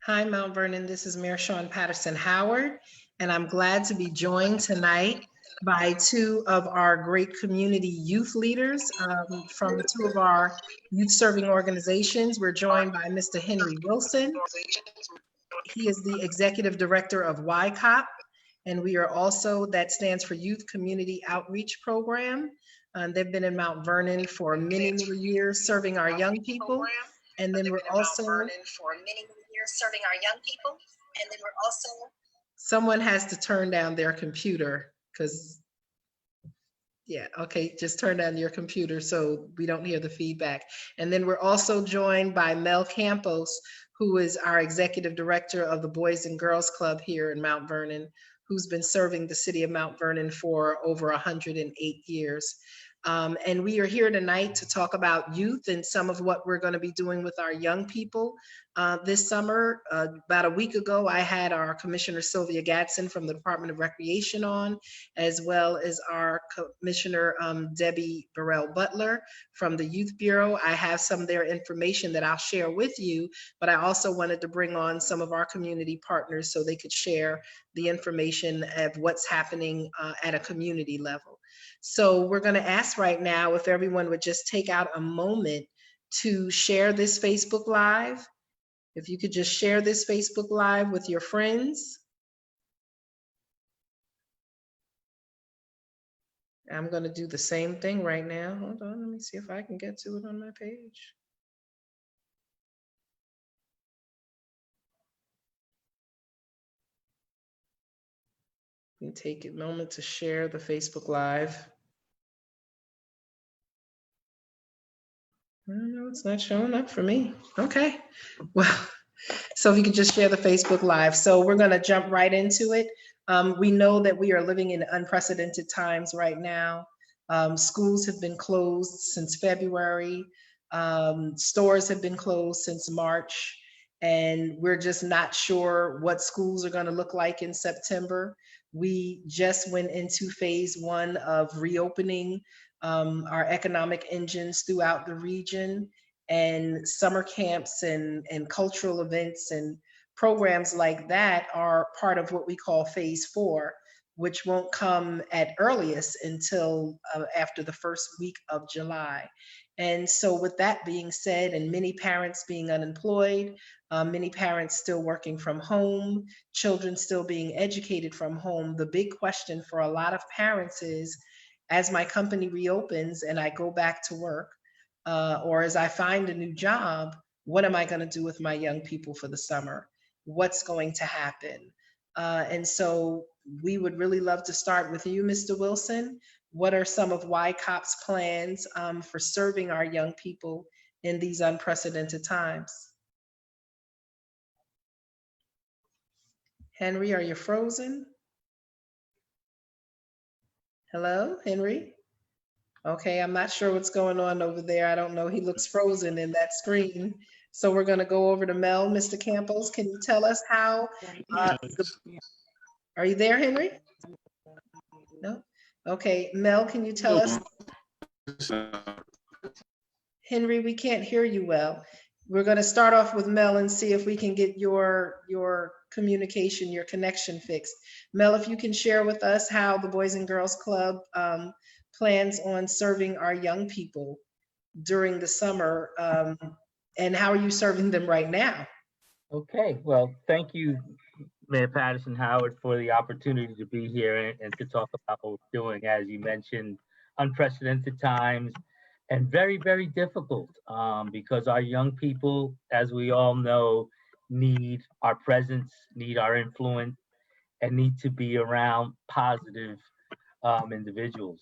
Hi, Mount Vernon. This is Mayor Shawyn Patterson-Howard, and I'm glad to be joined tonight by two of our great community youth leaders from two of our youth serving organizations. We're joined by Mr. Henry Wilson. He is the Executive Director of YCOP, and we are also, that stands for Youth Community Outreach Program. They've been in Mount Vernon for many, many years serving our young people. And then we're also serving our young people. And then we're also, someone has to turn down their computer because, yeah, okay, just turn down your computer so we don't hear the feedback. And then we're also joined by Mel Campos, who is our executive director of the Boys and Girls Club here in Mount Vernon, who's been serving the city of Mount Vernon for over 108 years. And we are here tonight to talk about youth and some of what we're going to be doing with our young people this summer. About a week ago, I had our Commissioner Sylvia Gatson from the Department of Recreation on, as well as our Commissioner Debbie Burrell-Butler from the Youth Bureau. I have some of their information that I'll share with you, but I also wanted to bring on some of our community partners so they could share the information of what's happening at a community level. So we're going to ask right now if everyone would just take out a moment to share this Facebook Live. If you could just share this Facebook Live with your friends. I'm going to do the same thing right now. Hold on, let me see if I can get to it on my page. You can take a moment to share the Facebook Live. No, it's not showing up for me. Okay, well, so if you could just share the Facebook Live. So we're going to jump right into it. We know that we are living in unprecedented times right now. Schools have been closed since February. Stores have been closed since March. And we're just not sure what schools are going to look like in September. We just went into phase 1 of reopening our economic engines throughout the region, and summer camps and cultural events and programs like that are part of what we call phase 4, which won't come at earliest until after the first week of July. And so with that being said, and many parents being unemployed, many parents still working from home, children still being educated from home, the big question for a lot of parents is, as my company reopens and I go back to work, or as I find a new job, what am I going to do with my young people for the summer? What's going to happen? And so we would really love to start with you, Mr. Wilson. What are some of YCOP's plans for serving our young people in these unprecedented times? Henry, are you frozen? Hello, Henry? Okay, I'm not sure what's going on over there. I don't know. He looks frozen in that screen. So we're going to go over to Mel. Mr. Campos, can you tell us how? Are you there, Henry? No? Okay, Mel, can you tell us? Henry, we can't hear you well. We're going to start off with Mel and see if we can get your communication, your connection fixed. Mel, if you can share with us how the Boys and Girls Club plans on serving our young people during the summer, and how are you serving them right now? Okay, well, thank you, Mayor Patterson-Howard, for the opportunity to be here and to talk about what we're doing. As you mentioned, unprecedented times and very, very difficult because our young people, as we all know, need our presence, need our influence, and need to be around positive individuals.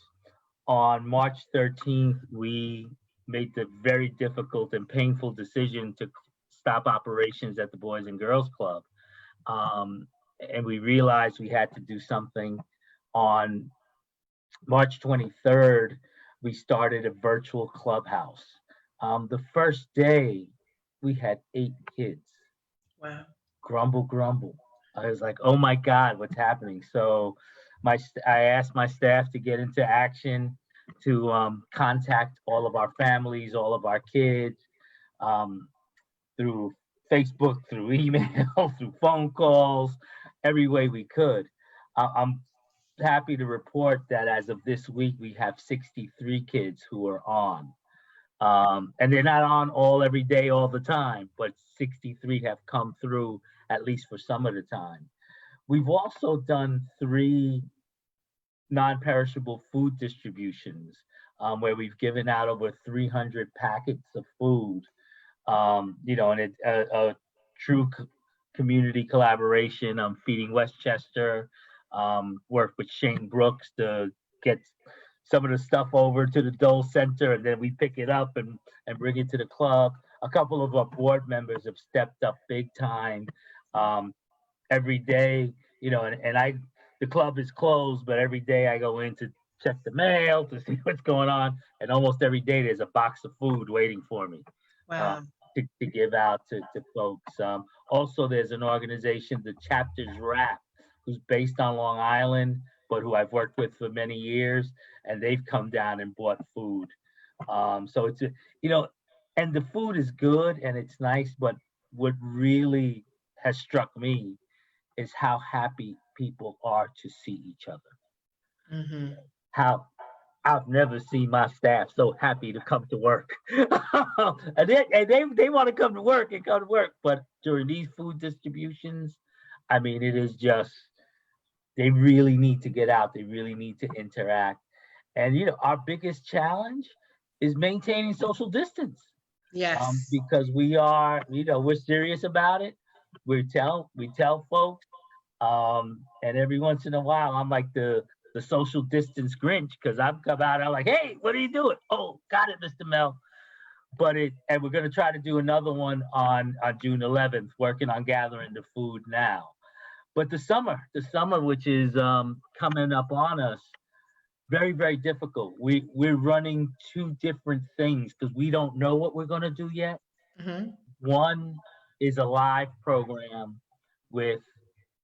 On March 13th, we made the very difficult and painful decision to stop operations at the Boys and Girls Club. And we realized we had to do something. On March 23rd, we started a virtual clubhouse. The first day, we had 8 kids. Wow. Grumble, grumble. I was like, oh my God, what's happening? So I asked my staff to get into action, to contact all of our families, all of our kids, through Facebook, through email, through phone calls, every way we could. I'm happy to report that as of this week, we have 63 kids who are on. And they're not on all every day, all the time, but 63 have come through at least for some of the time. We've also done 3 non-perishable food distributions where we've given out over 300 packets of food. And it's a true community collaboration. Feeding Westchester, work with Shane Brooks to get some of the stuff over to the Dole Center, and then we pick it up and bring it to the club. A couple of our board members have stepped up big time. Every day, the club is closed, but every day I go in to check the mail to see what's going on, and almost every day there's a box of food waiting for me. Wow. To give out to folks. Also, there's an organization, the Chapters Wrap, who's based on Long Island, but who I've worked with for many years, and they've come down and bought food. So it's, and the food is good and it's nice, but what really has struck me is how happy people are to see each other. Mm-hmm. How I've never seen my staff so happy to come to work. and they want to come to work and come to work. But during these food distributions, I mean, it is just, they really need to get out. They really need to interact. And, our biggest challenge is maintaining social distance. Yes. Because we are, we're serious about it. We tell folks. And every once in a while, I'm like the social distance Grinch, because I've come out, I'm like, hey, what are you doing? Oh, got it, Mr. Mel. And we're going to try to do another one on June 11th, working on gathering the food now. But the summer, which is coming up on us, very, very difficult. We're running 2 different things because we don't know what we're going to do yet. Mm-hmm. One is a live program with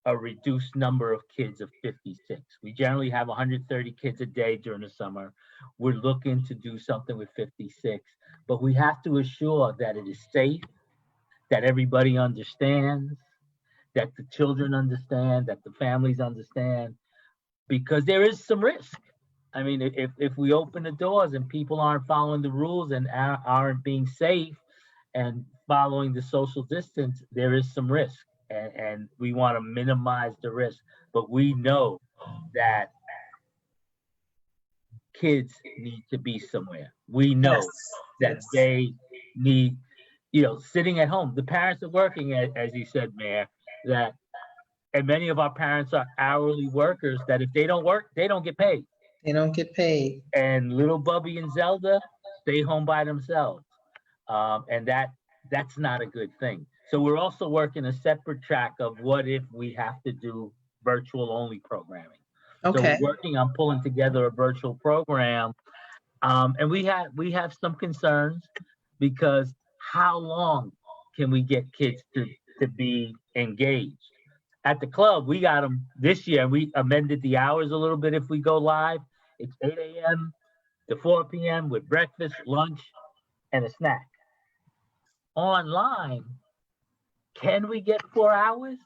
a reduced number of kids of 56. We generally have 130 kids a day during the summer. We're looking to do something with 56, but we have to assure that it is safe, that everybody understands, that the children understand, that the families understand, because there is some risk. I mean, if we open the doors and people aren't following the rules and aren't being safe and following the social distance, there is some risk. And we want to minimize the risk, but we know that kids need to be somewhere. We know that they need, sitting at home. The parents are working, as you said, Mayor, and many of our parents are hourly workers, that if they don't work, they don't get paid. They don't get paid. And little Bubby and Zelda stay home by themselves. And that's not a good thing. So we're also working a separate track of what if we have to do virtual only programming. Okay. So we're working on pulling together a virtual program. And we have some concerns, because how long can we get kids to be engaged? At the club, we got them this year. We amended the hours a little bit. If we go live, it's 8 a.m. to 4 p.m. with breakfast, lunch, and a snack. Online, can we get 4 hours?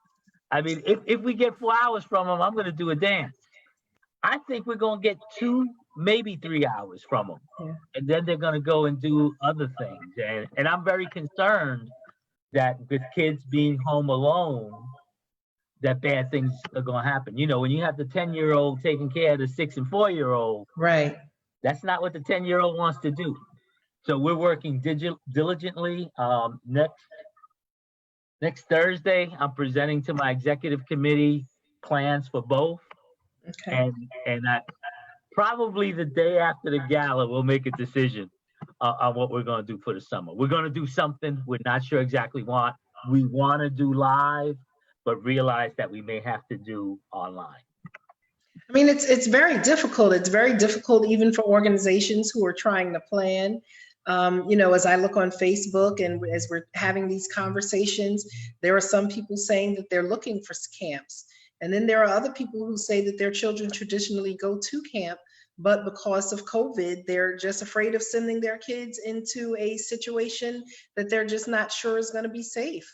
I mean, if we get 4 hours from them, I'm going to do a dance. I think we're going to get 2, maybe 3 hours from them. Yeah. And then they're going to go and do other things. And I'm very concerned that with kids being home alone, that bad things are going to happen. When you have the 10-year-old taking care of the 6 and 4-year-old, right? That's not what the 10-year-old wants to do. So we're working diligently. Next Thursday, I'm presenting to my executive committee plans for both. Okay. And probably the day after the gala, we'll make a decision on what we're going to do for the summer. We're going to do something. We're not sure exactly what. We want to do live, but realize that we may have to do online. I mean, it's very difficult. It's very difficult even for organizations who are trying to plan. As I look on Facebook and as we're having these conversations, there are some people saying that they're looking for camps. And then there are other people who say that their children traditionally go to camp, but because of COVID, they're just afraid of sending their kids into a situation that they're just not sure is going to be safe.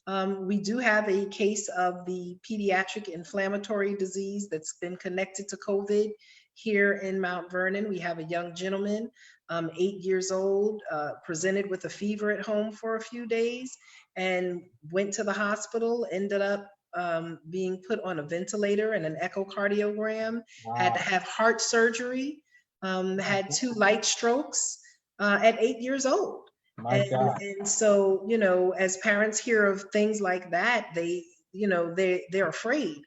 We do have a case of the pediatric inflammatory disease that's been connected to COVID here in Mount Vernon. We have a young gentleman, 8 years old, presented with a fever at home for a few days and went to the hospital, ended up being put on a ventilator and an echocardiogram, had to have heart surgery, had 2 light strokes at 8 years old. And so, you know, as parents hear of things like that, they're afraid.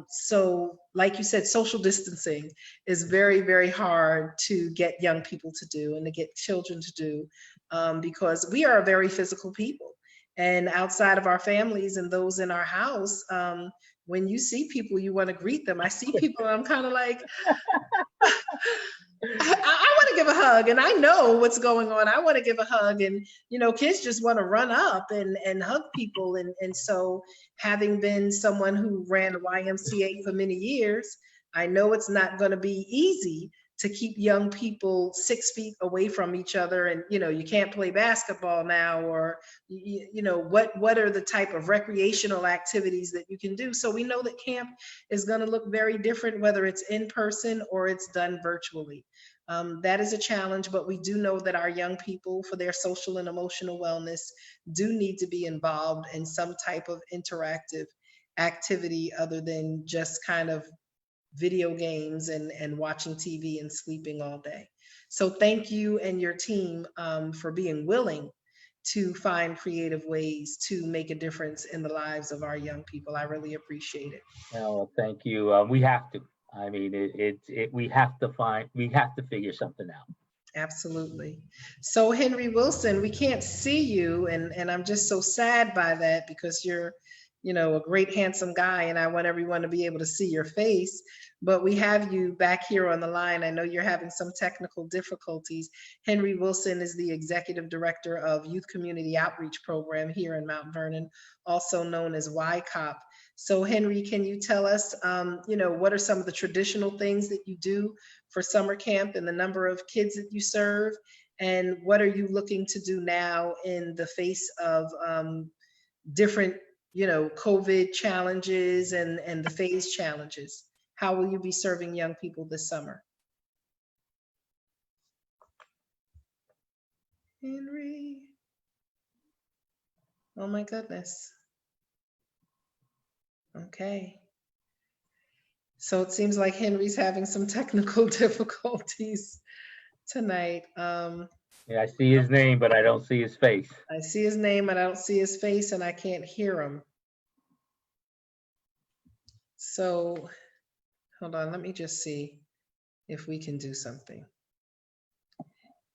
So like you said, social distancing is very, very hard to get young people to do and to get children to do, because we are a very physical people. And outside of our families and those in our house, when you see people, you want to greet them. I see people and I'm kind of like, I want to give a hug, and I know what's going on. I want to give a hug, and you know, kids just want to run up and hug people. And so, having been someone who ran a YMCA for many years, I know it's not going to be easy to keep young people 6 feet away from each other. And you know, you can't play basketball now, or you know, what are the type of recreational activities that you can do? So we know that camp is going to look very different, whether it's in person or it's done virtually. That is a challenge, but we do know that our young people, for their social and emotional wellness, do need to be involved in some type of interactive activity other than just kind of video games and watching TV and sleeping all day. So thank you and your team for being willing to find creative ways to make a difference in the lives of our young people. I really appreciate it. Oh, thank you. We have to. I mean, we have to figure something out. Absolutely. So Henry Wilson, we can't see you, and I'm just so sad by that, because you're, you know, a great handsome guy, and I want everyone to be able to see your face. But we have you back here on the line. I know you're having some technical difficulties. Henry Wilson is the Executive Director of Youth Community Outreach Program here in Mount Vernon, also known as YCOP. So Henry, can you tell us, you know, what are some of the traditional things that you do for summer camp and the number of kids that you serve? And what are you looking to do now in the face of different, you know, COVID challenges and the phase challenges? How will you be serving young people this summer? Henry. Oh my goodness. Okay. So it seems like Henry's having some technical difficulties tonight. Yeah, I see his name, but I don't see his face. I see his name and I don't see his face, and I can't hear him. So hold on, let me just see if we can do something.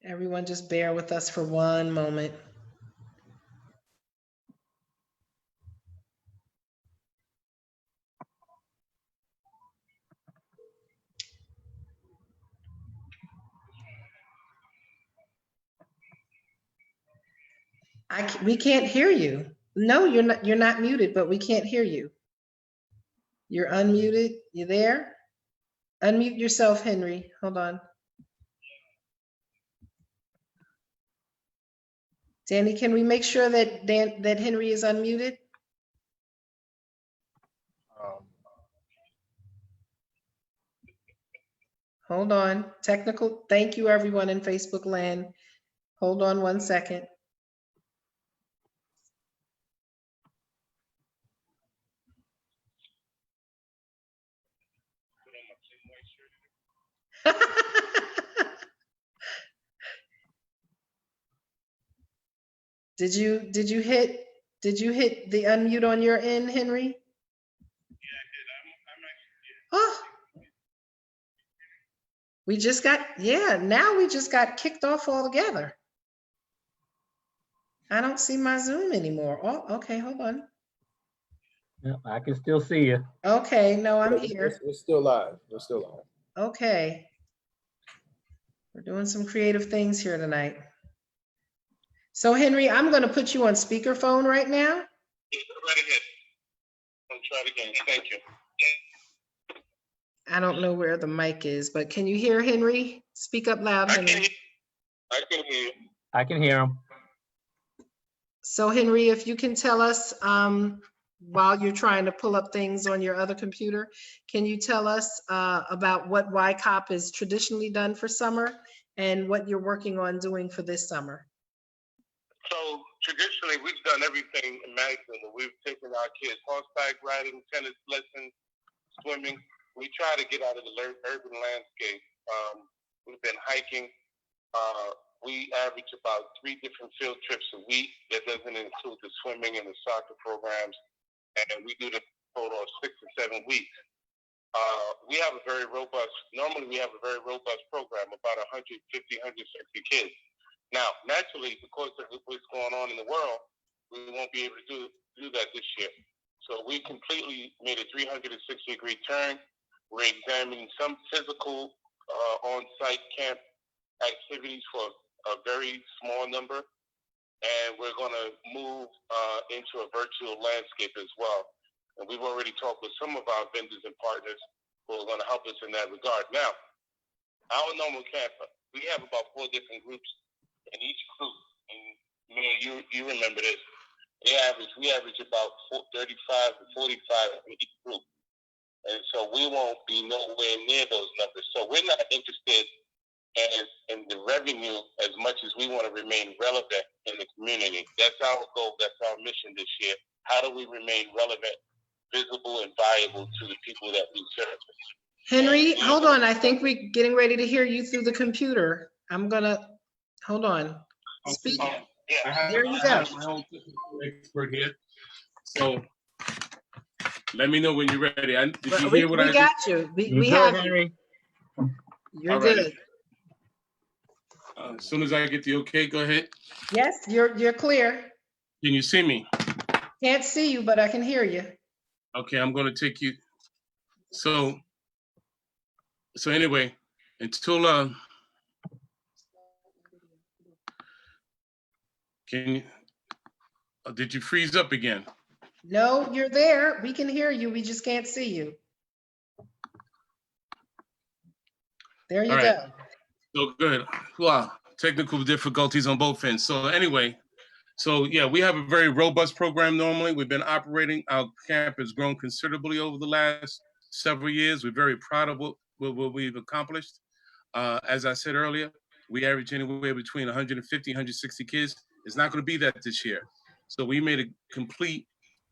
Everyone just bear with us for one moment. We can't hear you. No, you're not muted, but we can't hear you. You're unmuted. You there? Unmute yourself, Henry. Hold on. Danny, can we make sure that that Henry is unmuted? Hold on. Technical. Thank you, everyone in Facebook land. Hold on one second. Did you hit the unmute on your end, Henry? Yeah, I did. I'm actually. Oh, we just got, yeah, now we just got kicked off altogether. I don't see my Zoom anymore. Oh, okay, hold on. Yeah, I can still see you. Okay, no, I'm here. We're still live. We're still live. Okay. We're doing some creative things here tonight. So Henry, I'm going to put you on speakerphone right now. Right ahead. I'll try it again. Thank you. I don't know where the mic is, but can you hear Henry? Speak up loud, Henry. I can hear you. I can hear him. So Henry, if you can tell us, while you're trying to pull up things on your other computer, can you tell us about what YCOP is traditionally done for summer and what you're working on doing for this summer? So traditionally, we've done everything imaginable. We've taken our kids horseback riding, tennis lessons, swimming. We try to get out of the urban landscape. We've been hiking. We average about 3 different field trips a week. That doesn't include the swimming and the soccer programs. And we do the total of 6 to 7 weeks. We have a very robust, normally we have a very robust program, about 150, 160 kids. Now, naturally, because of what's going on in the world, we won't be able to do that this year. So we completely made a 360-degree turn. We're examining some physical on-site camp activities for a very small number, and we're going to move into a virtual landscape as well. And we've already talked with some of our vendors and partners who are going to help us in that regard. Now, our normal camp, we have about 4 different groups in each group. And you remember this. We average about 35 to 45 in each group. And so we won't be nowhere near those numbers. So we're not interested in the revenue as much as we want to remain relevant in the community. That's our goal. That's our mission this year. How do we remain relevant, visible, and valuable to the people that we serve? Henry, hold on. I think we're getting ready to hear you through the computer. Hold on. Speak. Yeah. There you I have go. my own expert here. So let me know when you're ready. Did you hear what I We got you. We You have good, Henry? You're All right. good. As soon as I get the okay, go ahead. Yes, you're clear. Can you see me? Can't see you, but I can hear you. Okay, I'm going to take you. So anyway, until did you freeze up again? No, you're there. We can hear you. We just can't see you. There you All go. right. So good. Wow, technical difficulties on both ends. So anyway, yeah, we have a very robust program normally. We've been operating. Our camp has grown considerably over the last several years. We're very proud of what we've accomplished. As I said earlier, we average anywhere between 150, 160 kids. It's not going to be that this year. So we made a complete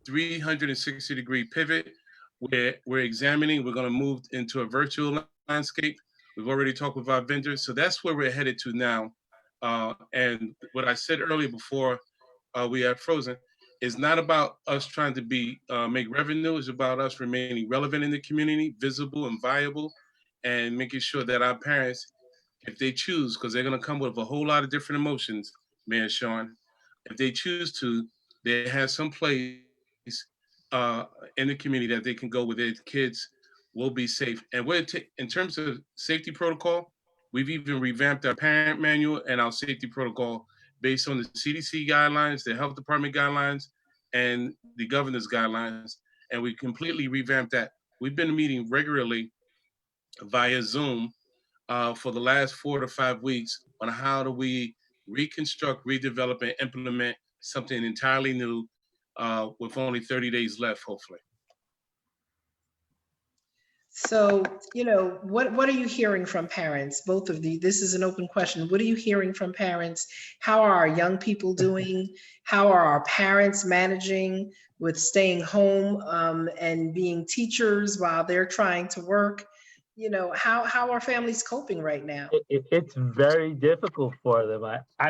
360-degree pivot where we're examining. We're going to move into a virtual landscape. We've already talked with our vendors. So that's where we're headed to now. And what I said earlier before we had frozen is not about us trying to make revenue. It's about us remaining relevant in the community, visible and viable, and making sure that our parents, if they choose, because they're going to come with a whole lot of different emotions, Mayor Shawyn, if they choose to, they have some place in the community that they can go with their kids will be safe. And in terms of safety protocol, we've even revamped our parent manual and our safety protocol based on the CDC guidelines, the health department guidelines, and the governor's guidelines. And we completely revamped that. We've been meeting regularly via Zoom for the last 4 to 5 weeks on how do we reconstruct, redevelop, and implement something entirely new with only 30 days left, hopefully. So, what are you hearing from parents? Both of you, this is an open question. What are you hearing from parents? How are our young people doing? How are our parents managing with staying home and being teachers while they're trying to work? How are families coping right now? It's very difficult for them.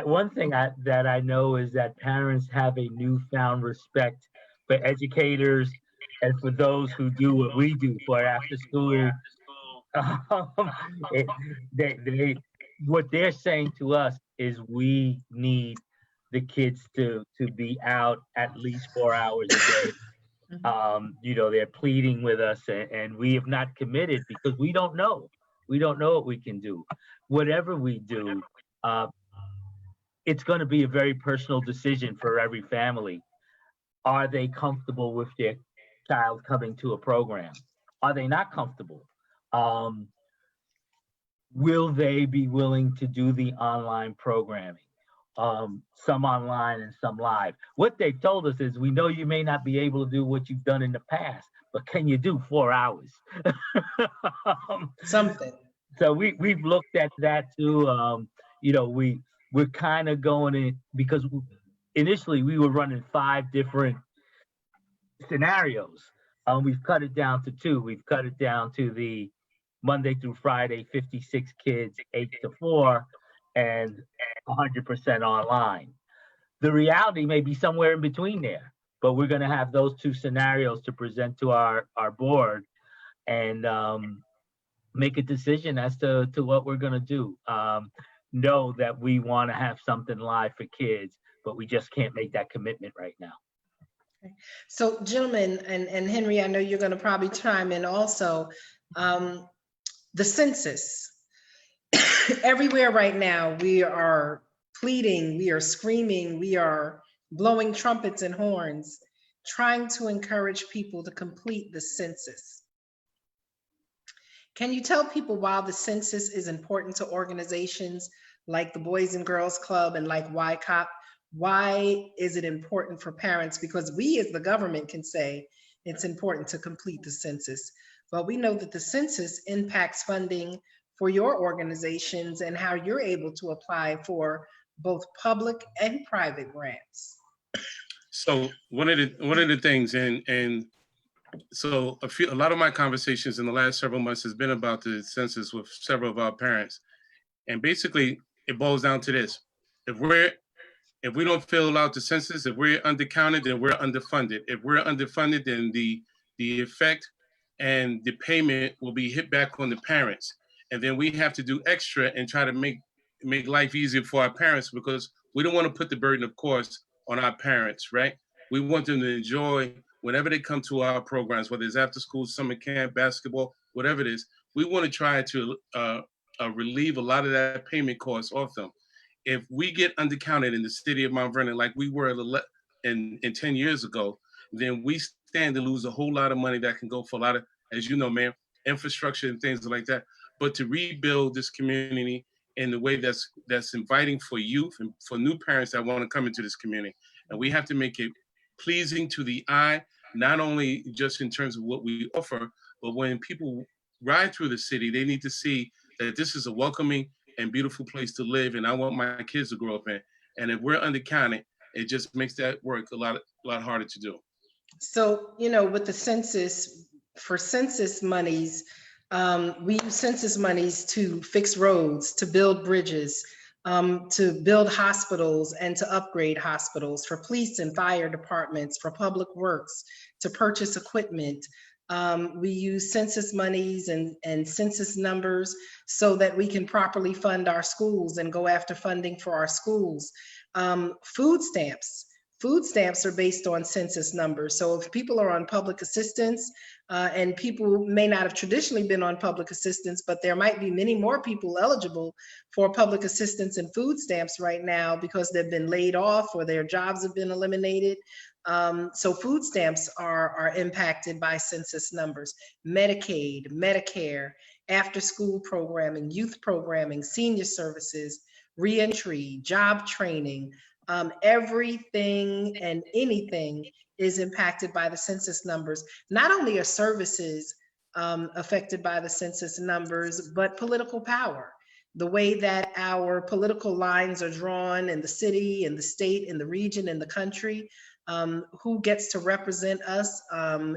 One thing that I know is that parents have a newfound respect for educators and for those who do what we do for after school. What they're saying to us is we need the kids to be out at least 4 hours a day. They're pleading with us, and we have not committed because we don't know. We don't know what we can do. Whatever we do, it's going to be a very personal decision for every family. Are they comfortable with their child coming to a program? Are they not comfortable? Will they be willing to do the online programming? some online and some live. What they've told us is, we know you may not be able to do what you've done in the past, but can you do 4 hours? Something. So we've looked at that too. We're kind of going in, because initially we were running 5 different scenarios. We've cut it down to 2. We've cut it down to the Monday through Friday, 56 kids, 8 to 4, and 100% online. The reality may be somewhere in between there, but we're going to have those 2 scenarios to present to our board, and make a decision as to what we're going to do. Know that we want to have something live for kids, but we just can't make that commitment right now. So, gentlemen, and Henry, I know you're going to probably chime in also. The census. Everywhere right now, we are pleading, we are screaming, we are blowing trumpets and horns, trying to encourage people to complete the census. Can you tell people why the census is important to organizations like the Boys and Girls Club and like YCOP? Why is it important for parents? Because we as the government can say it's important to complete the census, but we know that the census impacts funding for your organizations and how you're able to apply for both public and private grants. So one of the things, and so a lot of my conversations in the last several months has been about the census with several of our parents, and basically it boils down to this: if we don't fill out the census, if we're undercounted, then we're underfunded. If we're underfunded, then the effect and the payment will be hit back on the parents, and then we have to do extra and try to make life easier for our parents, because we don't want to put the burden, of course, on our parents, right? We want them to enjoy whenever they come to our programs, whether it's after school, summer camp, basketball, whatever it is. We want to try to relieve a lot of that payment cost off them. If we get undercounted in the city of Mount Vernon like we were in 10 years ago, then we stand to lose a whole lot of money that can go for a lot of, as you know, man, infrastructure and things like that. But to rebuild this community in the way that's inviting for youth and for new parents that want to come into this community, and we have to make it pleasing to the eye, not only just in terms of what we offer, but when people ride through the city, they need to see that this is a welcoming and beautiful place to live, and I want my kids to grow up in. And if we're undercounted, it just makes that work a lot harder to do. So, with the census, for census monies, we use census monies to fix roads, to build bridges, to build hospitals and to upgrade hospitals, for police and fire departments, for public works, to purchase equipment. We use census monies and census numbers so that we can properly fund our schools and go after funding for our schools. Food stamps. Food stamps are based on census numbers. So if people are on public assistance, and people may not have traditionally been on public assistance, but there might be many more people eligible for public assistance and food stamps right now because they've been laid off or their jobs have been eliminated. So food stamps are impacted by census numbers. Medicaid, Medicare, after-school programming, youth programming, senior services, reentry, job training, everything and anything is impacted by the census numbers. Not only are services affected by the census numbers, but political power. The way that our political lines are drawn in the city, in the state, in the region, in the country, who gets to represent us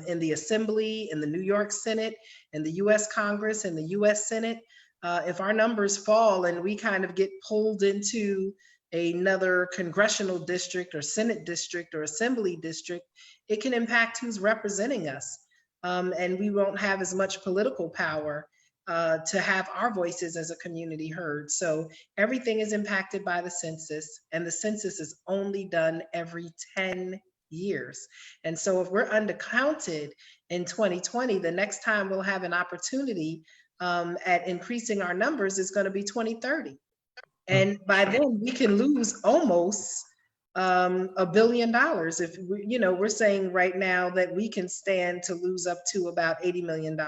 in the Assembly, in the New York Senate, in the US Congress, in the US Senate. If our numbers fall and we kind of get pulled into another congressional district or Senate district or Assembly district, it can impact who's representing us. And we won't have as much political power to have our voices as a community heard. So everything is impacted by the census, and the census is only done every 10 years. And so if we're undercounted in 2020, the next time we'll have an opportunity at increasing our numbers is going to be 2030. And by then we can lose almost $1 billion. If we, we're saying right now that we can stand to lose up to about $80 million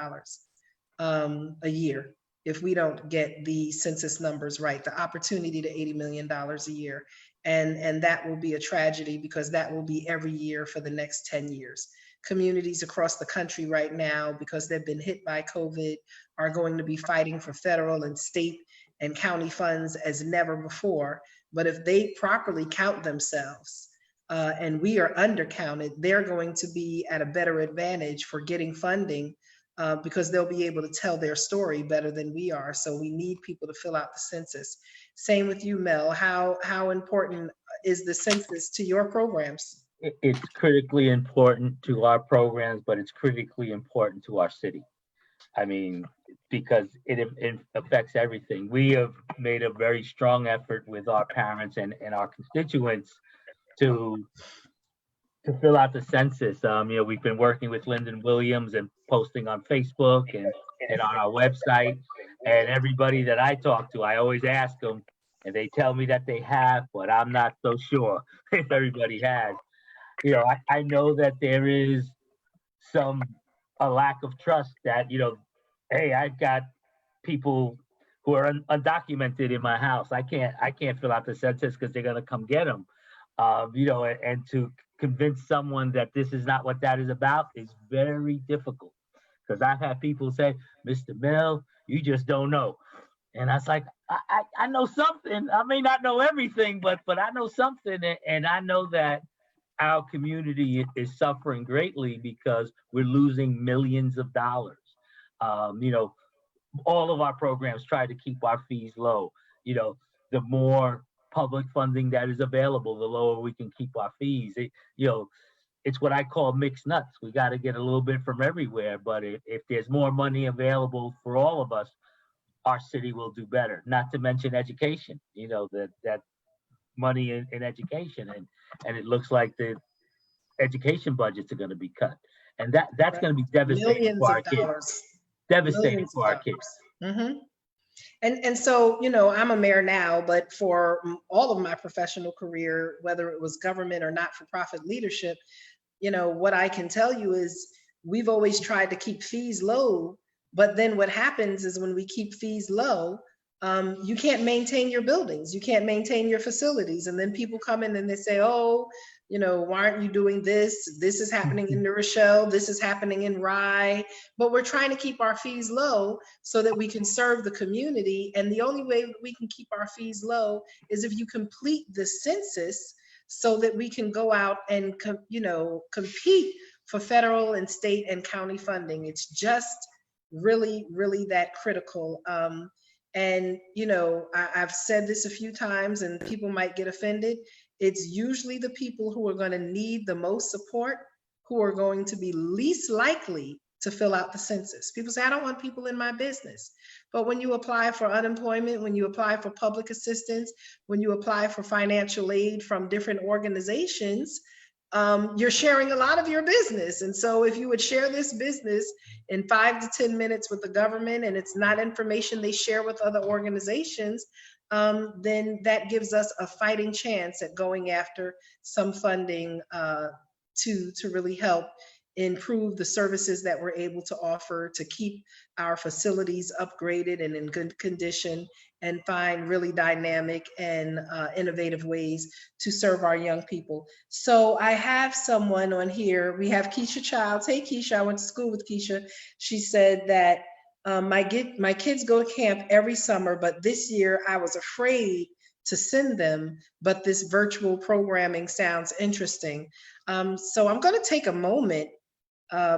a year if we don't get the census numbers right, the opportunity to $80 million a year. And that will be a tragedy because that will be every year for the next 10 years. Communities across the country right now, because they've been hit by COVID, are going to be fighting for federal and state and county funds as never before. But if they properly count themselves, and we are undercounted, they're going to be at a better advantage for getting funding because they'll be able to tell their story better than we are. So we need people to fill out the census. Same with you, Mel. How important is the census to your programs? It's critically important to our programs, but it's critically important to our city. I mean, because it affects everything. We have made a very strong effort with our parents and our constituents to fill out the census. We've been working with Lyndon Williams and posting on Facebook and on our website. And everybody that I talk to, I always ask them, and they tell me that they have, but I'm not so sure if everybody has. I know that there is a lack of trust that, hey, I've got people who are undocumented in my house. I can't fill out the census because they're gonna come get them. And to convince someone that this is not what that is about is very difficult. Because I've had people say, Mr. Mel, you just don't know. And I was like, I know something. I may not know everything, but I know something. And I know that our community is suffering greatly because we're losing millions of dollars. All of our programs try to keep our fees low. The more public funding that is available, the lower we can keep our fees. It's what I call mixed nuts. We got to get a little bit from everywhere, but if there's more money available for all of us, our city will do better. Not to mention education, that money in education, and it looks like the education budgets are going to be cut, and that's going to be devastating Millions for our of kids. dollars. Devastating for our kids. Mm-hmm. And so, I'm a mayor now, but for all of my professional career, whether it was government or not-for-profit leadership, what I can tell you is we've always tried to keep fees low, but then what happens is when we keep fees low, you can't maintain your buildings, you can't maintain your facilities, and then people come in and they say, oh, why aren't you doing this? This is happening in New Rochelle, this is happening in Rye, but we're trying to keep our fees low so that we can serve the community. And the only way we can keep our fees low is if you complete the census so that we can go out and, compete for federal and state and county funding. It's just really, really that critical. And, I've said this a few times and people might get offended. It's usually the people who are going to need the most support who are going to be least likely to fill out the census. People say, I don't want people in my business. But when you apply for unemployment, when you apply for public assistance, when you apply for financial aid from different organizations, you're sharing a lot of your business. And so if you would share this business in 5 to 10 minutes with the government, and it's not information they share with other organizations, then that gives us a fighting chance at going after some funding to really help improve the services that we're able to offer, to keep our facilities upgraded and in good condition, and find really dynamic and innovative ways to serve our young people. So I have someone on here. We have Keisha Childs. Hey, Keisha, I went to school with Keisha. She said that my kids go to camp every summer, but this year I was afraid to send them, but this virtual programming sounds interesting. So I'm going to take a moment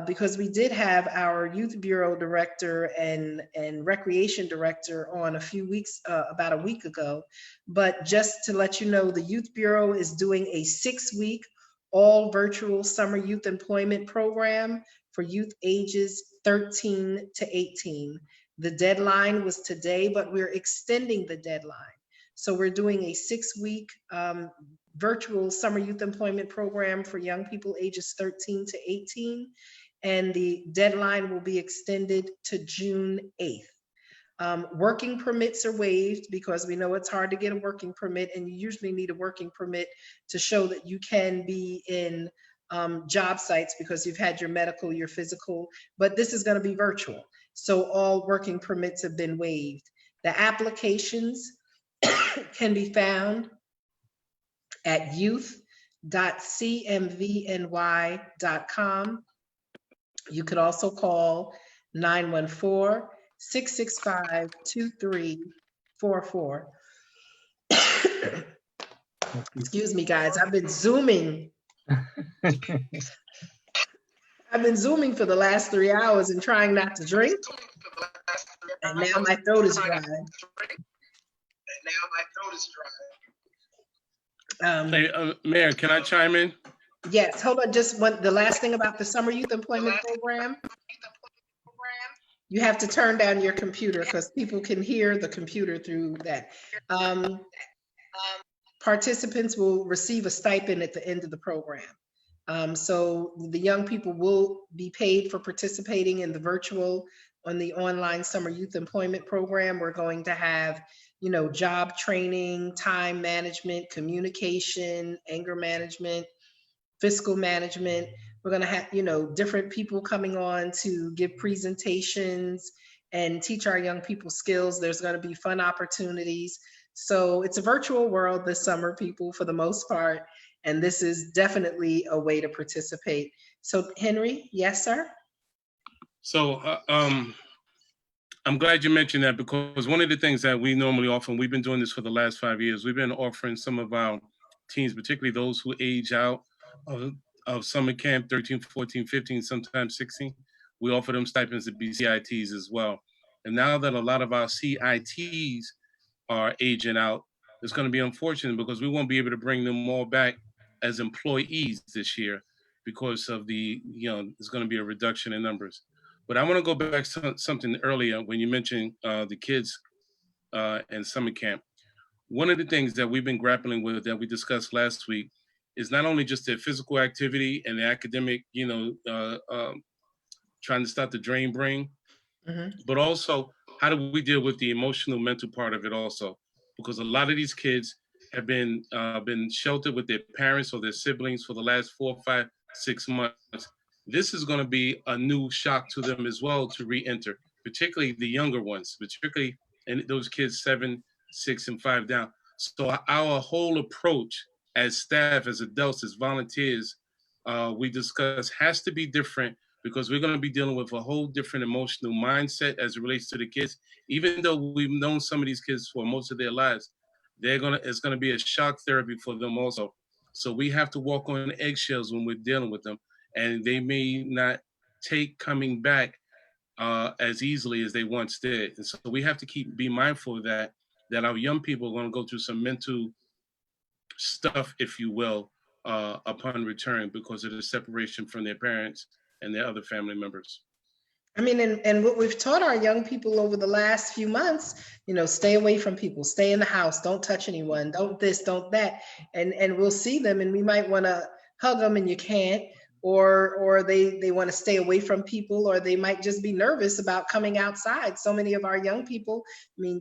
because we did have our Youth Bureau Director and Recreation Director on about a week ago. But just to let you know, the Youth Bureau is doing a 6-week all virtual summer youth employment program for youth ages 13 to 18. The deadline was today, but we're extending the deadline. So we're doing a 6-week virtual summer youth employment program for young people ages 13 to 18. And the deadline will be extended to June 8th. Working permits are waived because we know it's hard to get a working permit, and you usually need a working permit to show that you can be in job sites because you've had your medical, your physical, but this is going to be virtual. So all working permits have been waived. The applications can be found at youth.cmvny.com. You could also call 914-665-2344. Excuse me, guys. I've been Zooming for the last 3 hours and trying not to drink. And now my throat is dry. Hey, Mayor, can I chime in? Yes, hold on. Just the last thing about the summer youth employment program. You have to turn down your computer because people can hear the computer through that. Participants will receive a stipend at the end of the program. So the young people will be paid for participating in the online summer youth employment program. We're going to have, job training, time management, communication, anger management, fiscal management. We're going to have, different people coming on to give presentations and teach our young people skills. There's going to be fun opportunities. So it's a virtual world this summer, people, for the most part. And this is definitely a way to participate. So Henry, yes, sir? So I'm glad you mentioned that, because one of the things that we normally offer, and we've been doing this for the last 5 years, we've been offering some of our teens, particularly those who age out of summer camp, 13, 14, 15, sometimes 16, we offer them stipends to be CITs as well. And now that a lot of our CITs are aging out, it's going to be unfortunate because we won't be able to bring them all back as employees this year because of there's going to be a reduction in numbers. But I want to go back to something earlier when you mentioned the kids and summer camp. One of the things that we've been grappling with that we discussed last week is not only just their physical activity and the academic, trying to stop the drain brain, but also how do we deal with the emotional, mental part of it also? Because a lot of these kids have been sheltered with their parents or their siblings for the last 4, 5, 6 months. This is going to be a new shock to them as well to re-enter, particularly the younger ones, and those kids 7, 6, and 5 down. So our whole approach as staff, as adults, as volunteers, we discuss has to be different, because we're going to be dealing with a whole different emotional mindset as it relates to the kids. Even though we've known some of these kids for most of their lives, it's going to be a shock therapy for them also. So we have to walk on eggshells when we're dealing with them, and they may not take coming back as easily as they once did. And so we have to be mindful of that our young people are going to go through some mental stuff, if you will, upon return because of the separation from their parents and their other family members. I mean, and what we've taught our young people over the last few months, stay away from people, stay in the house, don't touch anyone, don't this, don't that. And we'll see them and we might want to hug them and you can't, or they want to stay away from people, or they might just be nervous about coming outside. So many of our young people,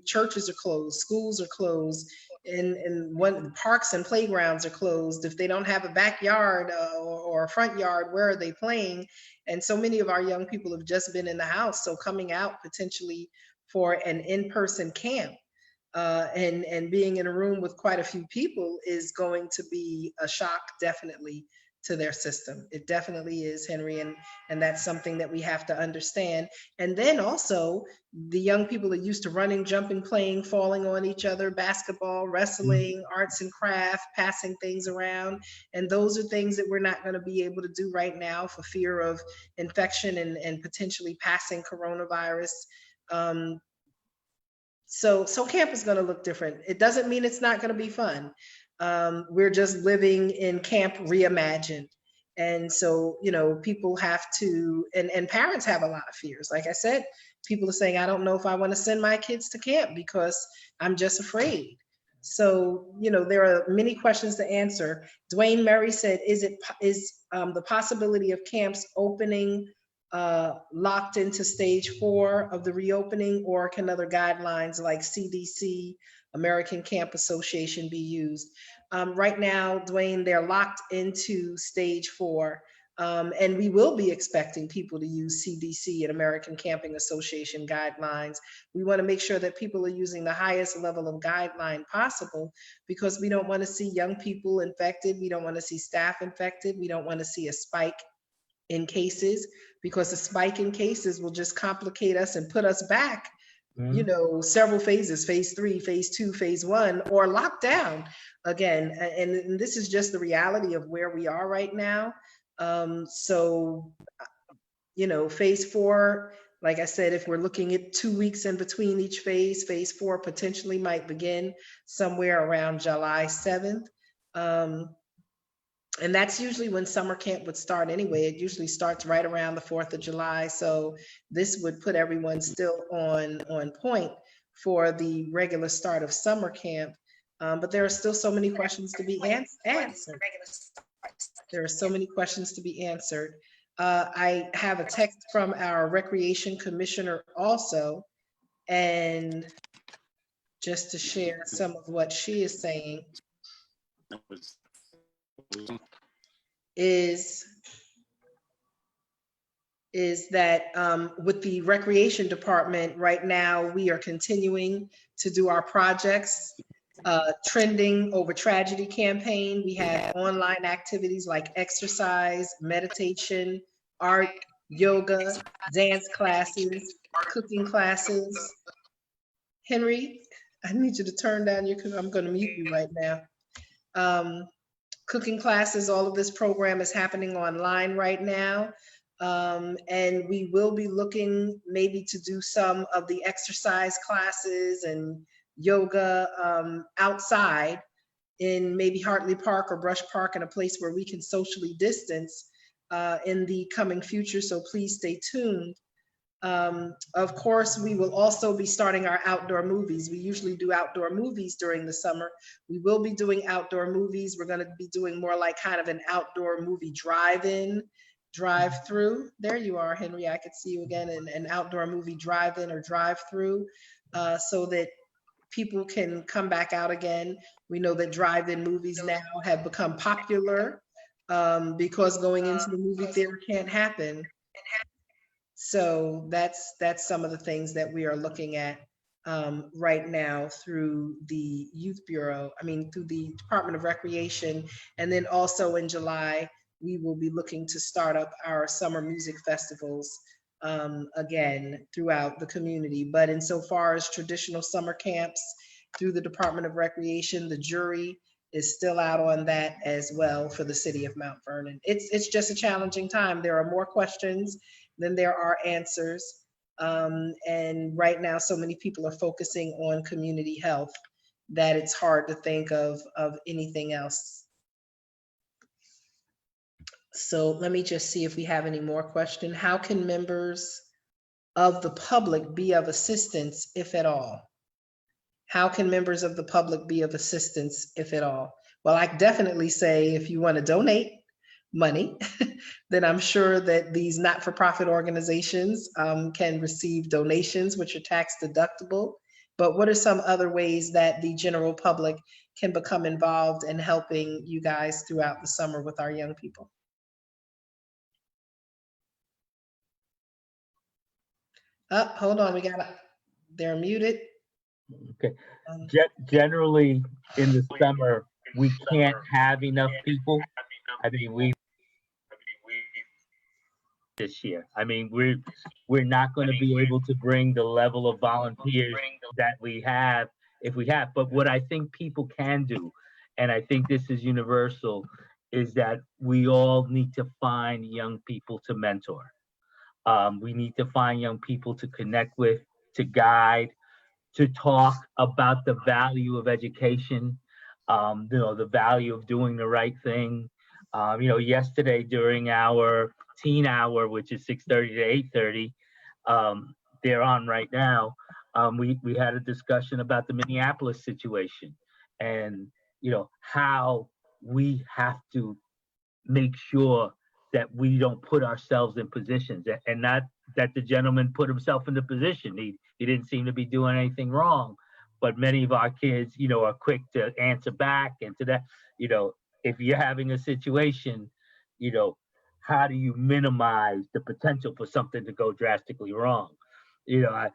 churches are closed, schools are closed, and parks and playgrounds are closed. If they don't have a backyard or a front yard, where are they playing? And so many of our young people have just been in the house. So coming out potentially for an in-person camp and being in a room with quite a few people is going to be a shock, definitely, to their system. It definitely is, Henry, and that's something that we have to understand. And then also the young people are used to running, jumping, playing, falling on each other, basketball, wrestling, arts and craft, passing things around. And those are things that we're not going to be able to do right now for fear of infection and potentially passing coronavirus. So camp is going to look different. It doesn't mean it's not going to be fun. We're just living in camp reimagined. And so, people have to, and parents have a lot of fears. Like I said, people are saying, I don't know if I want to send my kids to camp because I'm just afraid. So, there are many questions to answer. Dwayne Murray said, is the possibility of camps opening locked into stage 4 of the reopening, or can other guidelines like CDC, American Camp Association be used? Right now, Dwayne, they're locked into stage 4. And we will be expecting people to use CDC and American Camping Association guidelines. We want to make sure that people are using the highest level of guideline possible, because we don't want to see young people infected. We don't want to see staff infected. We don't want to see a spike in cases, because a spike in cases will just complicate us and put us back, you know, several phases, phase 3, phase 2, phase 1, or lockdown again. And this is just the reality of where we are right now. So, you know, phase 4, like I said, if we're looking at 2 weeks in between each phase, phase 4 potentially might begin somewhere around July 7th. And that's usually when summer camp would start anyway. It usually starts right around the 4th of July. So this would put everyone still on point for the regular start of summer camp. But there are still so many questions to be answered. There are so many questions to be answered. I have a text from our recreation commissioner also, and just to share some of what she is saying is that with the recreation department right now, we are continuing to do our projects. Trending Over Tragedy campaign. We have online activities like exercise, meditation, art, yoga, dance classes, cooking classes. Henry, I need you to turn down your, I'm going to mute you right now. Cooking classes, all of this program is happening online right now. And we will be looking maybe to do some of the exercise classes and yoga outside in maybe Hartley Park or Brush Park, in a place where we can socially distance in the coming future. So please stay tuned. Of course, we will also be starting our outdoor movies. We usually do outdoor movies during the summer. We will be doing outdoor movies. We're going to be doing more like kind of an outdoor movie drive-in, drive-through. There you are, Henry. I could see you again. An outdoor movie drive-in or drive-through, so that people can come back out again. We know that drive-in movies now have become popular because going into the movie theater can't happen. So that's some of the things that we are looking at right now through the Youth Bureau, through the Department of Recreation. And then also in July, we will be looking to start up our summer music festivals again throughout the community. But insofar as traditional summer camps through the Department of Recreation, the jury is still out on that as well for the city of Mount Vernon. It's just a challenging time. There are more questions than there are answers. And right now, so many people are focusing on community health that it's hard to think of anything else. So let me just see if we have any more questions. How can members of the public be of assistance, if at all? How can members of the public be of assistance, if at all? Well, I definitely say if you want to donate money, then I'm sure that these not-for-profit organizations can receive donations, which are tax deductible. But what are some other ways that the general public can become involved in helping you guys throughout the summer with our young people? Hold on, they're muted. Okay. Generally, in the summer, we can't have enough people. We this year. We're not going to be able to bring the level of volunteers that we have if we have. But what I think people can do, and I think this is universal, is that we all need to find young people to mentor. We need to find young people to connect with, to guide, to talk about the value of education, the value of doing the right thing. Yesterday during our teen hour, which is 6:30 to 8:30, they're on right now. We had a discussion about the Minneapolis situation, and how we have to make sure that we don't put ourselves in positions, and not that the gentleman put himself in the position. He didn't seem to be doing anything wrong, but many of our kids, are quick to answer back, and to that, if you're having a situation, how do you minimize the potential for something to go drastically wrong? You know,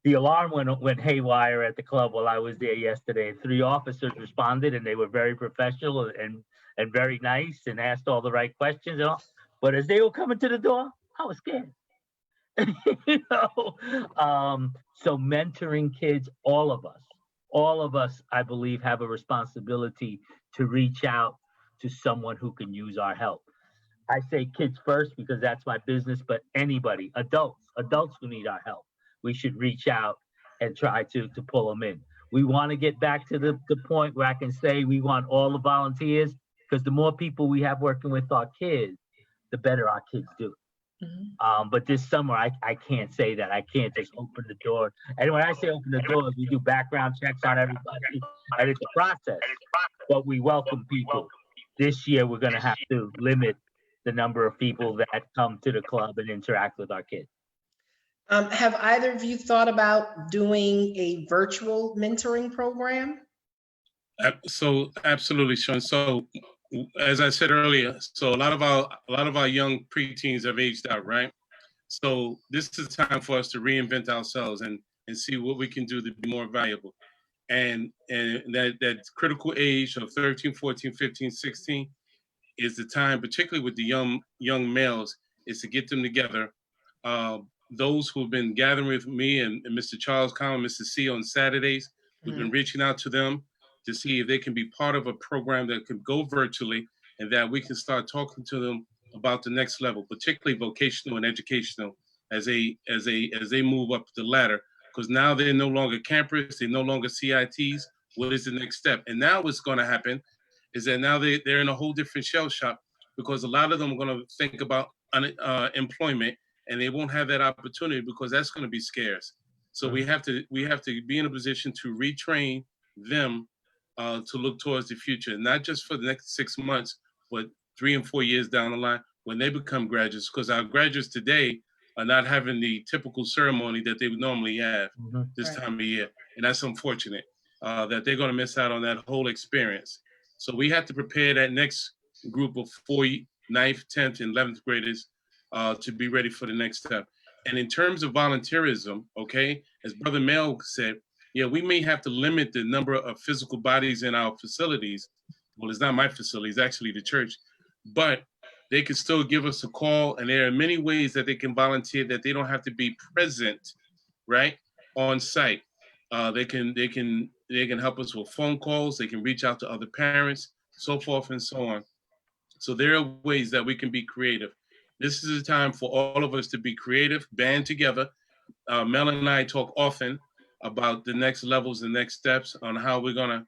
the alarm went haywire at the club while I was there yesterday. 3 officers responded, and they were very professional and very nice and asked all the right questions. And all. But as they were coming to the door, I was scared. You know, so mentoring kids, all of us, I believe, have a responsibility to reach out to someone who can use our help. I say kids first because that's my business, but anybody, adults who need our help, we should reach out and try to pull them in. We want to get back to the point where I can say we want all the volunteers, because the more people we have working with our kids, the better our kids do. Mhm. But this summer, I can't say that. I can't just open the door. And when I say open the doors, we do background checks on everybody, and it's a process, but we welcome people. This year, we're going to have to limit the number of people that come to the club and interact with our kids. Have either of you thought about doing a virtual mentoring program? So absolutely, Sean. So as I said earlier, so a lot of our young preteens have aged out, right? So this is time for us to reinvent ourselves and see what we can do to be more valuable. And that critical age of 13, 14, 15, 16 is the time, particularly with the young males, is to get them together. Those who've been gathering with me and Mr. Charles Collins, Mr. C on Saturdays, we've been reaching out to them to see if they can be part of a program that could go virtually and that we can start talking to them about the next level, particularly vocational and educational, as they move up the ladder. Because now they're no longer campers, they're no longer CITs. What is the next step? And now what's going to happen is that now they're in a whole different shell shock, because a lot of them are going to think about employment, and they won't have that opportunity because that's going to be scarce. So we have to be in a position to retrain them to look towards the future, not just for the next 6 months, but 3 and 4 years down the line when they become graduates. Because our graduates today are not having the typical ceremony that they would normally have this time of year, and that's unfortunate that they're going to miss out on that whole experience. So we have to prepare that next group of 9th, 10th, and 11th graders to be ready for the next step. And in terms of volunteerism, okay, as Brother Mel said, yeah, we may have to limit the number of physical bodies in our facilities. Well, it's not my facility, it's actually the church. But they can still give us a call, and there are many ways that they can volunteer that they don't have to be present, right, on site. They can help us with phone calls. They can reach out to other parents, so forth and so on. So there are ways that we can be creative. This is a time for all of us to be creative, band together. Mel and I talk often about the next levels, the next steps on how we're going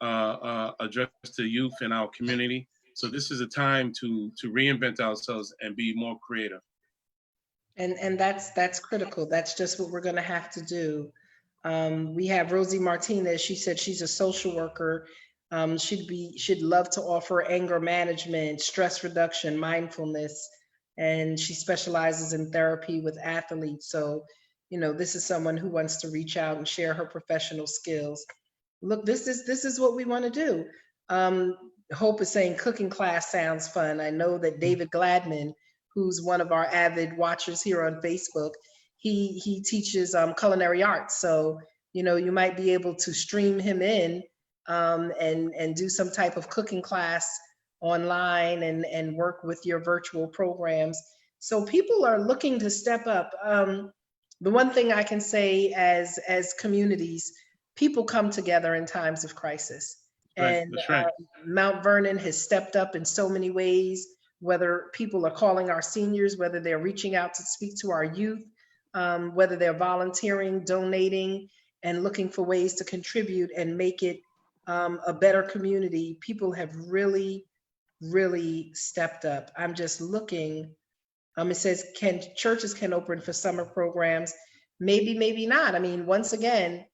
to address the youth in our community. So this is a time to reinvent ourselves and be more creative. And that's critical. That's just what we're going to have to do. We have Rosie Martinez. She said she's a social worker. She'd love to offer anger management, stress reduction, mindfulness, and she specializes in therapy with athletes. So, you know, this is someone who wants to reach out and share her professional skills. Look, this is what we want to do. Hope is saying cooking class sounds fun. I know that David Gladman, who's one of our avid watchers here on Facebook, he teaches culinary arts. So, you know, you might be able to stream him in and do some type of cooking class online and work with your virtual programs. So people are looking to step up. The one thing I can say as communities, people come together in times of crisis. And Mount Vernon has stepped up in so many ways, whether people are calling our seniors, whether they're reaching out to speak to our youth, whether they're volunteering, donating, and looking for ways to contribute and make it a better community. People have really stepped up. I'm just looking. It says, churches can open for summer programs? Maybe, maybe not. I mean, once again,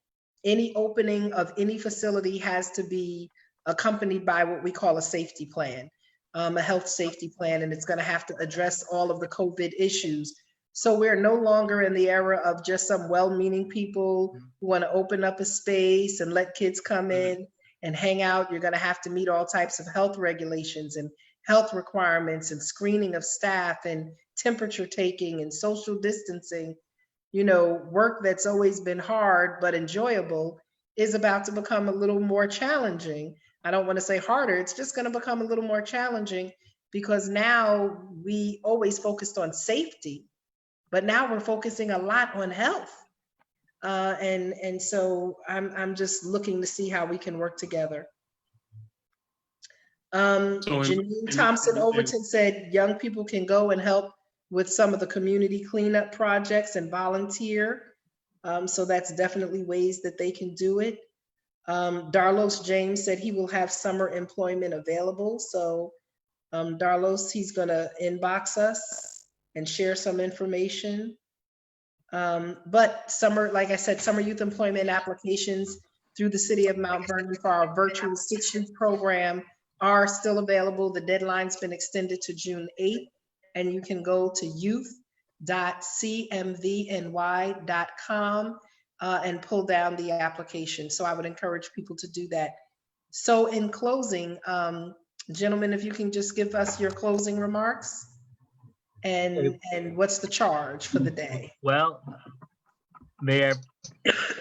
any opening of any facility has to be accompanied by what we call a safety plan, a health safety plan, and it's going to have to address all of the COVID issues. So we're no longer in the era of just some well-meaning people who want to open up a space and let kids come in and hang out. You're going to have to meet all types of health regulations and health requirements and screening of staff and temperature taking and social distancing, work that's always been hard but enjoyable is about to become a little more challenging. I don't want to say harder, it's just going to become a little more challenging because now we always focused on safety, but now we're focusing a lot on health. And so I'm just looking to see how we can work together. Janine Thompson Overton said young people can go and help with some of the community cleanup projects and volunteer. So that's definitely ways that they can do it. Darlos James said he will have summer employment available. So Darlos, he's gonna inbox us and share some information. But summer, like I said, summer youth employment applications through the city of Mount Vernon for our virtual 6 youth program are still available. The deadline's been extended to June 8th, and you can go to youth.cmvny.com and pull down the application. So I would encourage people to do that. So in closing, gentlemen, if you can just give us your closing remarks and what's the charge for the day? Well, Mayor,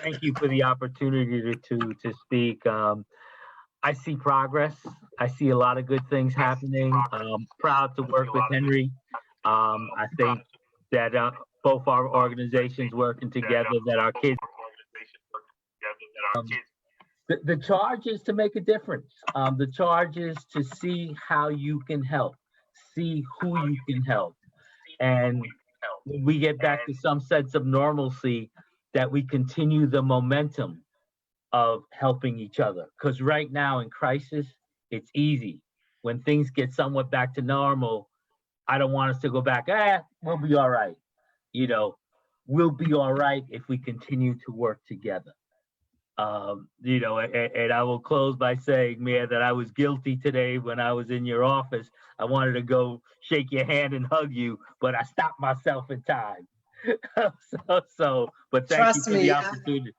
thank you for the opportunity to speak. I see progress. I see a lot of good things happening. I'm proud to work with Henry. I think that both our organizations working together, that our kids, the charge is to make a difference. The charge is to see how you can help, see who you can help. And when we get back to some sense of normalcy, that we continue the momentum of helping each other. Because right now in crisis, it's easy. When things get somewhat back to normal, I don't want us to go back, we'll be all right. We'll be all right if we continue to work together. And I will close by saying, Mayor, that I was guilty today when I was in your office. I wanted to go shake your hand and hug you, but I stopped myself in time. But thank you for the opportunity.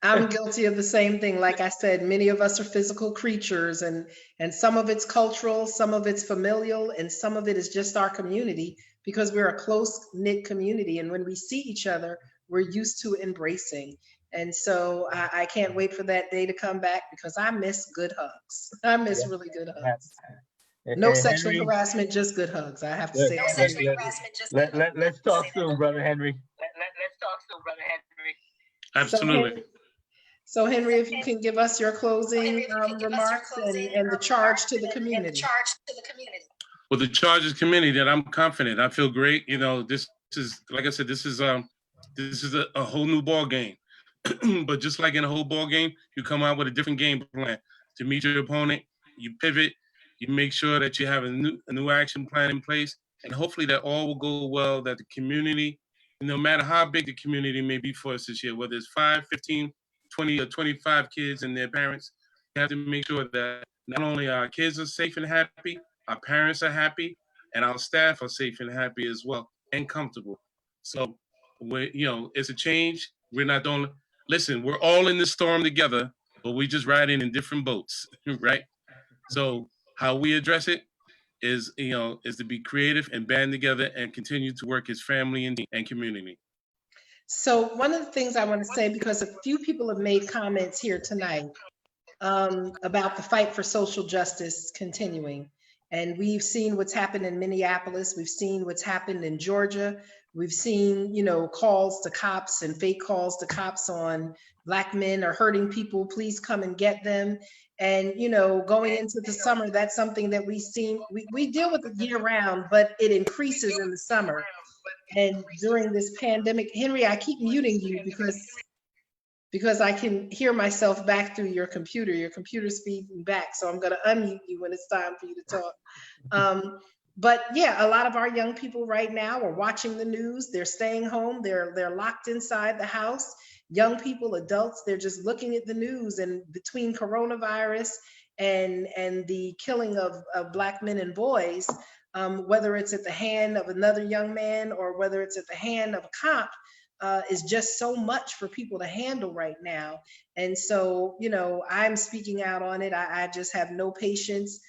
I'm guilty of the same thing. Like I said, many of us are physical creatures, and some of it's cultural, some of it's familial, and some of it is just our community, because we're a close-knit community. And when we see each other, we're used to embracing. And so I can't wait for that day to come back, because I miss good hugs. I miss really good hugs. No sexual harassment, just good hugs. I have to say that. Let's talk soon, Brother Henry. Let's talk soon, Brother Henry. Absolutely. So Henry, if you can give us your closing remarks and the charge to the community. Well, the charge is community that I'm confident. I feel great. This is, like I said, this is a whole new ball game. But just like in a whole ball game, you come out with a different game plan to meet your opponent. You pivot. You make sure that you have a new action plan in place, and hopefully that all will go well. That the community, no matter how big the community may be for us this year, whether it's 5, 15, 20, or 25 kids and their parents, we have to make sure that not only our kids are safe and happy, our parents are happy, and our staff are safe and happy as well, and comfortable. So, it's a change. We're not the only. Listen, we're all in this storm together, but we just riding in different boats, right? So how we address it is to be creative and band together and continue to work as family and community. So one of the things I want to say, because a few people have made comments here tonight about the fight for social justice continuing. And we've seen what's happened in Minneapolis. We've seen what's happened in Georgia. We've seen, calls to cops and fake calls to cops on Black men are hurting people. Please come and get them. And, going into the summer, that's something that we deal with it year round, but it increases in the summer. And during this pandemic, Henry, I keep muting you because I can hear myself back through your computer. Your computer's feeding back. So I'm going to unmute you when it's time for you to talk. But yeah, a lot of our young people right now are watching the news. They're staying home. They're locked inside the house. Young people, adults, they're just looking at the news. And between coronavirus and the killing of Black men and boys, whether it's at the hand of another young man or whether it's at the hand of a cop, is just so much for people to handle right now. And so, I'm speaking out on it. I just have no patience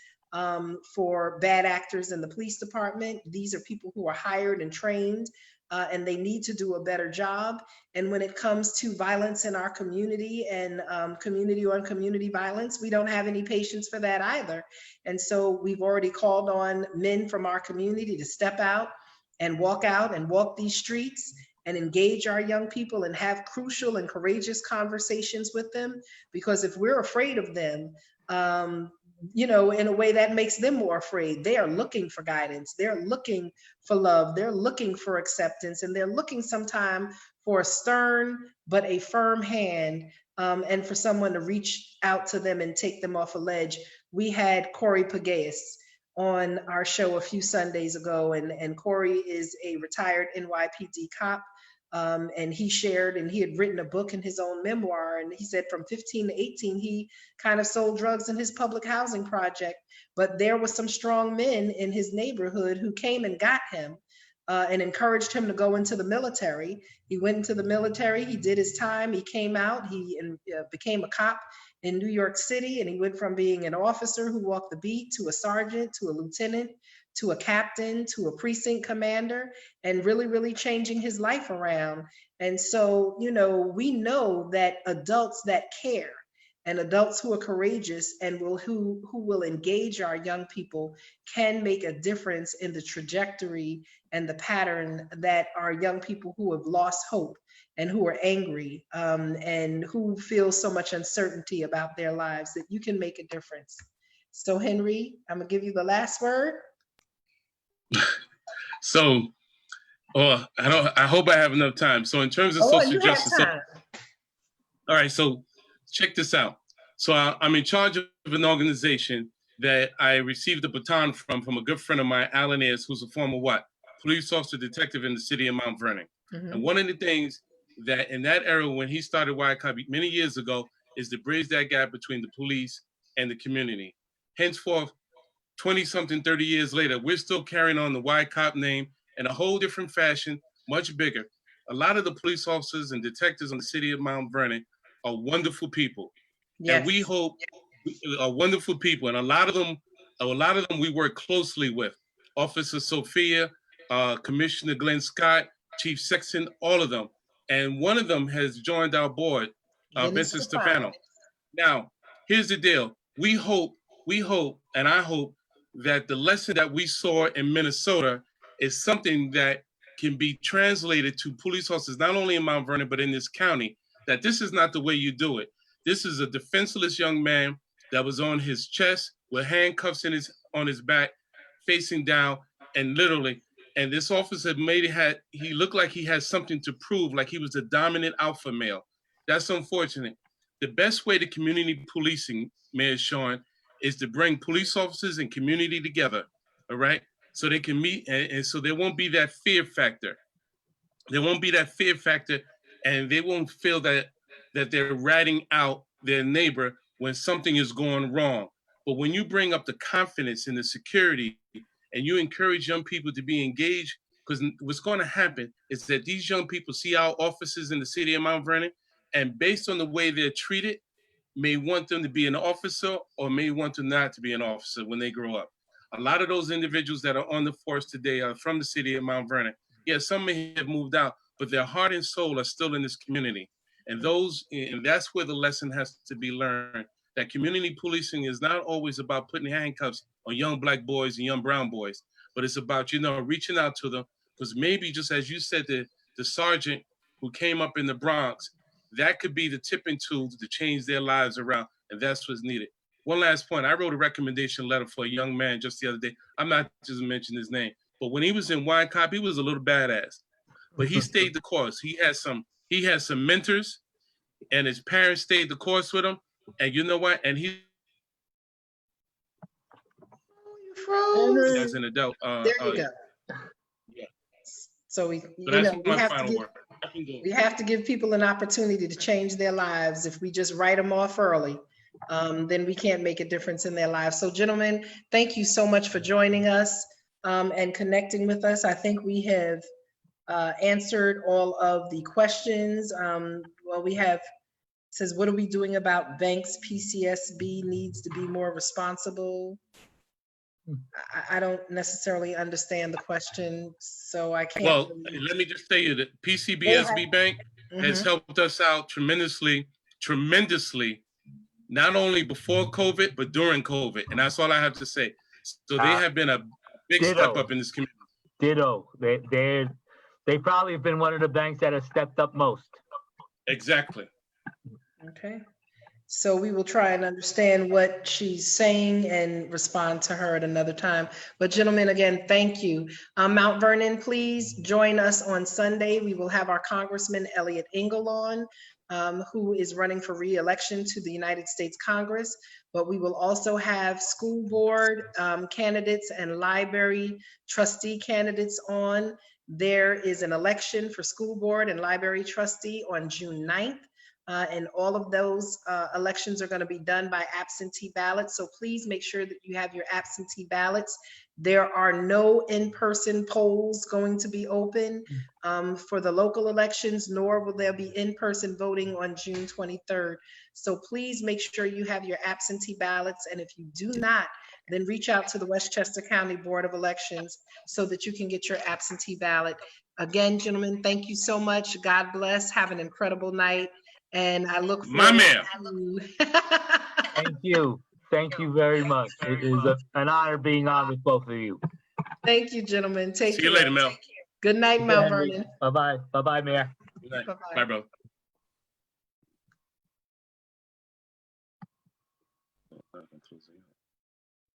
for bad actors in the police department. These are people who are hired and trained, and they need to do a better job. And when it comes to violence in our community and community on community violence, we don't have any patience for that either. And so we've already called on men from our community to step out and walk these streets and engage our young people and have crucial and courageous conversations with them. Because if we're afraid of them, in a way that makes them more afraid. They are looking for guidance. They're looking for love. They're looking for acceptance. And they're looking sometime for a stern but a firm hand, and for someone to reach out to them and take them off a ledge. We had Corey Pagais on our show a few Sundays ago, and Corey is a retired NYPD cop. And he shared, and he had written a book in his own memoir, and he said from 15 to 18 he kind of sold drugs in his public housing project, but there was some strong men in his neighborhood who came and got him and encouraged him to go into the military. He went into the military, he did his time, he came out, he became a cop in New York City, and he went from being an officer who walked the beat to a sergeant, to a lieutenant, to a captain, to a precinct commander, and really changing his life around. And so, we know that adults that care and adults who are courageous and who will engage our young people can make a difference in the trajectory and the pattern that our young people who have lost hope and who are angry and who feel so much uncertainty about their lives, that you can make a difference. So Henry, I'm gonna give you the last word. So, I hope I have enough time. So in terms of social justice, all right, so check this out. So I'm in charge of an organization that I received the baton from a good friend of mine, Alan Ayers, who's a former police officer detective in the city of Mount Vernon. Mm-hmm. And one of the things that in that era when he started YCOP many years ago is to bridge that gap between the police and the community. Henceforth, 20-something, 30 years later, we're still carrying on the YCOP name in a whole different fashion, much bigger. A lot of the police officers and detectives in the city of Mount Vernon are wonderful people. Yes. And we hope are wonderful people. And a lot of them we work closely with. Officer Sophia, Commissioner Glenn Scott, Chief Sexton, all of them. And one of them has joined our board, Vincent Stefano. Now, here's the deal. We hope, and I hope that the lesson that we saw in Minnesota is something that can be translated to police officers, not only in Mount Vernon, but in this county, that this is not the way you do it. This is a defenseless young man that was on his chest with handcuffs on his back, facing down, and literally, and this officer he looked like he had something to prove, like he was a dominant alpha male. That's unfortunate. The best way to community policing, Mayor Shawyn, is to bring police officers and community together, all right? So they can meet, and so there won't be that fear factor. There won't be that fear factor, and they won't feel that they're ratting out their neighbor when something is going wrong. But when you bring up the confidence and the security, and you encourage young people to be engaged, because what's going to happen is that these young people see our officers in the city of Mount Vernon, and based on the way they're treated, may want them to be an officer or may want them not to be an officer when they grow up. A lot of those individuals that are on the force today are from the city of Mount Vernon. Yeah, some may have moved out, but their heart and soul are still in this community. And that's where the lesson has to be learned, that community policing is not always about putting handcuffs on young Black boys and young brown boys, but it's about, reaching out to them, because maybe just as you said, the sergeant who came up in the Bronx, that could be the tipping tool to change their lives around, and that's what's needed. One last point, I wrote a recommendation letter for a young man just the other day. I'm not just mentioning his name, but when he was in YCOP, he was a little badass, but he stayed the course. He had some mentors, and his parents stayed the course with him, and you know what? And he as an adult. There you go. Yeah. So we have to give people an opportunity to change their lives. If we just write them off early, then we can't make a difference in their lives. So gentlemen, thank you so much for joining us and connecting with us. I think we have answered all of the questions. Well, we have, says, what are we doing about banks? PCSB needs to be more responsible. I don't necessarily understand the question, so I can't. Well, really- let me just say you that PCBSB Bank has Mhm. helped us out tremendously, not only before COVID, but during COVID. And that's all I have to say. So they have been a big step Ditto. up in this community. Ditto. They probably have been one of the banks that have stepped up most. Exactly. Okay. So we will try and understand what she's saying and respond to her at another time. But gentlemen, again, thank you. Mount Vernon, please join us on Sunday. We will have our Congressman Elliot Engel on, who is running for re-election to the United States Congress. But we will also have school board candidates and library trustee candidates on. There is an election for school board and library trustee on June 9th. And all of those elections are going to be done by absentee ballots. So please make sure that you have your absentee ballots. There are no in-person polls going to be open for the local elections, nor will there be in-person voting on June 23rd. So please make sure you have your absentee ballots. And if you do not, then reach out to the Westchester County Board of Elections so that you can get your absentee ballot. Again, gentlemen, thank you so much. God bless. Have an incredible night. And I look My man. Thank you. Thank you very much. It is an honor being on with both of you. Thank you, gentlemen. Take See care. you later, Mel. Good night, Mount Vernon. Bye-bye. Bye-bye, Mayor. Good night. Bye-bye. Bye, bro.